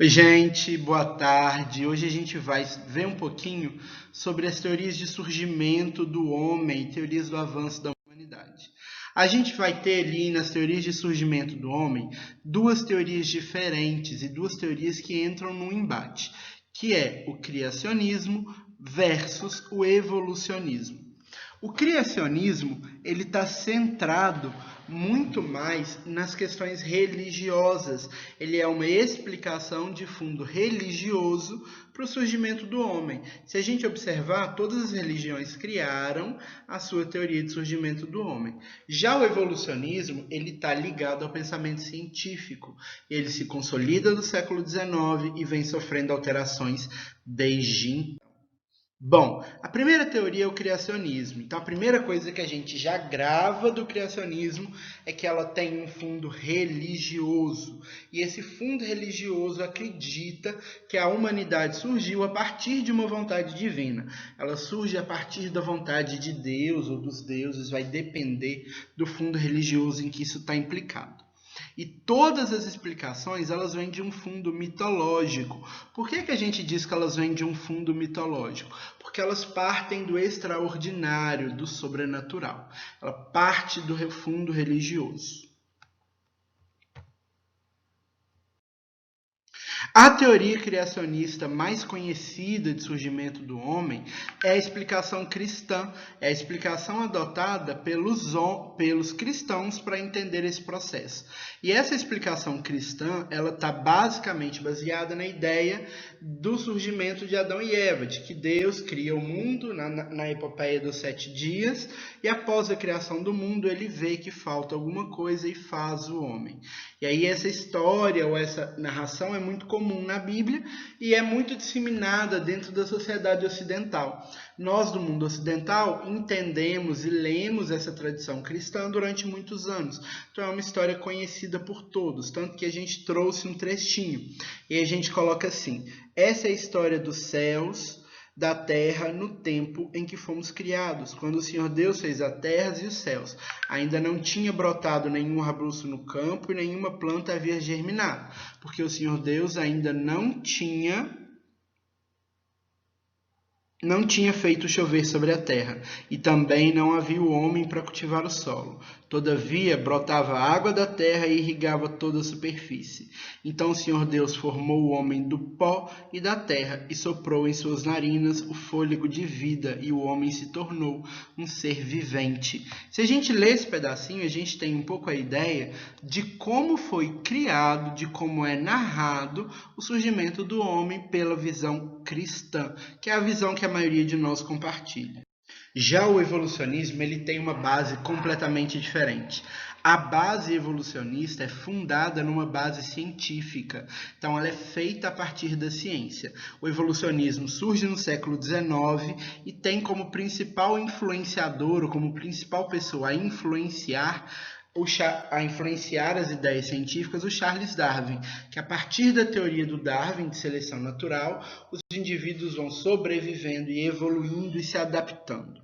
Oi, gente, boa tarde. Hoje a gente vai ver um pouquinho sobre as teorias de surgimento do homem, teorias do avanço da humanidade. A gente vai ter ali nas teorias de surgimento do homem duas teorias diferentes e duas teorias que entram num embate, que é o criacionismo versus o evolucionismo. O criacionismo ele está centrado muito mais nas questões religiosas. Ele é uma explicação de fundo religioso para o surgimento do homem. Se a gente observar, todas as religiões criaram a sua teoria de surgimento do homem. Já o evolucionismo ele está ligado ao pensamento científico. Ele se consolida no século XIX e vem sofrendo alterações desde então. Bom, a primeira teoria é o criacionismo. Então, a primeira coisa que a gente já grava do criacionismo é que ela tem um fundo religioso. E esse fundo religioso acredita que a humanidade surgiu a partir de uma vontade divina. Ela surge a partir da vontade de Deus ou dos deuses, vai depender do fundo religioso em que isso está implicado. E todas as explicações elas vêm de um fundo mitológico. Por que a gente diz que elas vêm de um fundo mitológico? Porque elas partem do extraordinário, do sobrenatural. Ela parte do fundo religioso. A teoria criacionista mais conhecida de surgimento do homem é a explicação cristã, é a explicação adotada pelos cristãos para entender esse processo. E essa explicação cristã, ela está basicamente baseada na ideia do surgimento de Adão e Eva, de que Deus cria o mundo na epopeia dos 7 dias, e após a criação do mundo, ele vê que falta alguma coisa e faz o homem. E aí essa história ou essa narração é muito comum na Bíblia e é muito disseminada dentro da sociedade ocidental. Nós do mundo ocidental entendemos e lemos essa tradição cristã durante muitos anos. Então é uma história conhecida por todos, tanto que a gente trouxe um trechinho. E a gente coloca assim: essa é a história dos céus, da terra no tempo em que fomos criados, quando o Senhor Deus fez a terra e os céus. Ainda não tinha brotado nenhum arbusto no campo e nenhuma planta havia germinado, porque o Senhor Deus ainda não tinha feito chover sobre a terra, e também não havia o homem para cultivar o solo. Todavia, brotava água da terra e irrigava toda a superfície. Então o Senhor Deus formou o homem do pó e da terra, e soprou em suas narinas o fôlego de vida, e o homem se tornou um ser vivente. Se a gente lê esse pedacinho, a gente tem um pouco a ideia de como foi criado, de como é narrado o surgimento do homem pela visão cristã, que é a visão que a maioria de nós compartilha. Já o evolucionismo ele tem uma base completamente diferente. A base evolucionista é fundada numa base científica, então ela é feita a partir da ciência. O evolucionismo surge no século XIX e tem como principal influenciador, ou como principal pessoa a influenciar as ideias científicas, o Charles Darwin, que a partir da teoria do Darwin de seleção natural, os indivíduos vão sobrevivendo e evoluindo e se adaptando.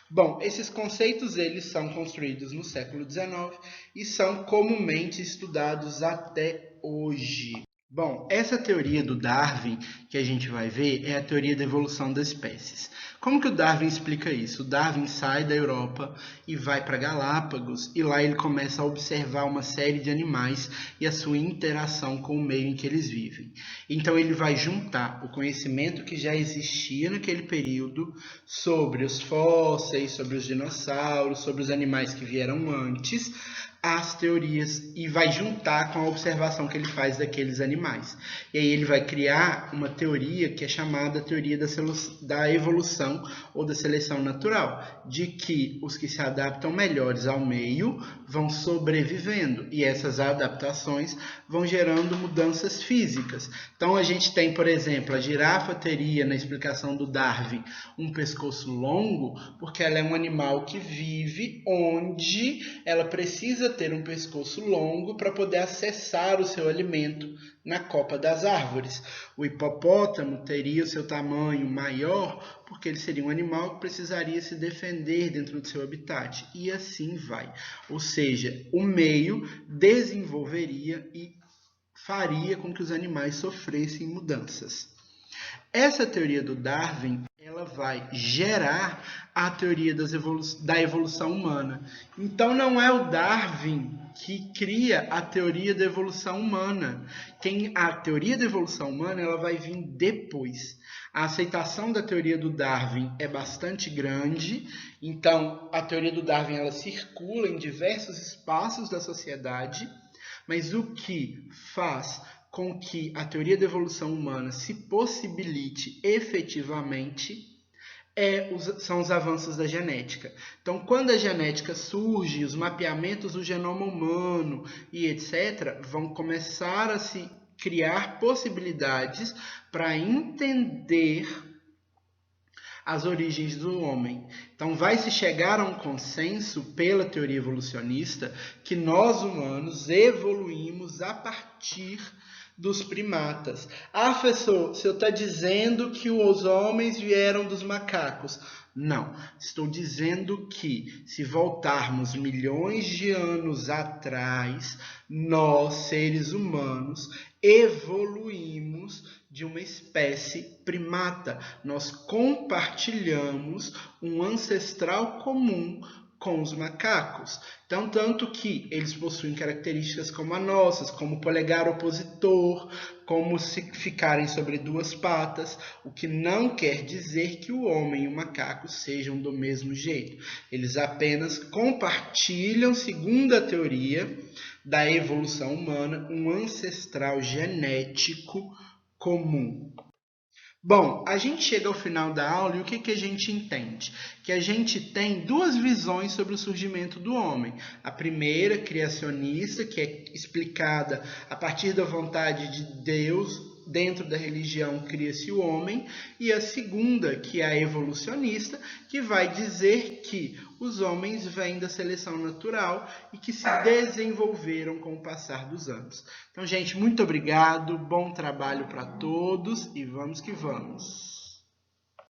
Bom, esses conceitos eles são construídos no século XIX e são comumente estudados até hoje. Bom, essa teoria do Darwin que a gente vai ver é a teoria da evolução das espécies. Como que o Darwin explica isso? O Darwin sai da Europa e vai para Galápagos e lá ele começa a observar uma série de animais e a sua interação com o meio em que eles vivem. Então ele vai juntar o conhecimento que já existia naquele período sobre os fósseis, sobre os dinossauros, sobre os animais que vieram antes, as teorias e vai juntar com a observação que ele faz daqueles animais. E aí ele vai criar uma teoria que é chamada teoria da evolução ou da seleção natural, de que os que se adaptam melhores ao meio vão sobrevivendo e essas adaptações vão gerando mudanças físicas. Então a gente tem, por exemplo, a girafa teria, na explicação do Darwin, um pescoço longo porque ela é um animal que vive onde ela precisa ter um pescoço longo para poder acessar o seu alimento na copa das árvores. O hipopótamo teria o seu tamanho maior porque ele seria um animal que precisaria se defender dentro do seu habitat, e assim vai. Ou seja, o meio desenvolveria e faria com que os animais sofressem mudanças. Essa teoria do Darwin, ela vai gerar a teoria da evolução humana. Então, não é o Darwin que cria a teoria da evolução humana. A teoria da evolução humana, ela vai vir depois. A aceitação da teoria do Darwin é bastante grande, então a teoria do Darwin ela circula em diversos espaços da sociedade, mas o que faz com que a teoria da evolução humana se possibilite efetivamente são os avanços da genética. Então, quando a genética surge, os mapeamentos do genoma humano e etc., vão começar a se criar possibilidades para entender as origens do homem. Então, vai se chegar a um consenso pela teoria evolucionista que nós humanos evoluímos a partir dos primatas. Ah, professor, o senhor está dizendo que os homens vieram dos macacos. Não, estou dizendo que se voltarmos milhões de anos atrás, nós, seres humanos, evoluímos de uma espécie primata. Nós compartilhamos um ancestral comum com os macacos. Então, tanto que eles possuem características como as nossas, como polegar opositor, como se ficarem sobre duas patas, o que não quer dizer que o homem e o macaco sejam do mesmo jeito. Eles apenas compartilham, segundo a teoria da evolução humana, um ancestral genético comum. Bom, a gente chega ao final da aula e o que a gente entende? Que a gente tem duas visões sobre o surgimento do homem. A primeira, criacionista, que é explicada a partir da vontade de Deus, dentro da religião cria-se o homem, e a segunda, que é a evolucionista, que vai dizer que os homens vêm da seleção natural e que se desenvolveram com o passar dos anos. Então, gente, muito obrigado, bom trabalho para todos e vamos que vamos.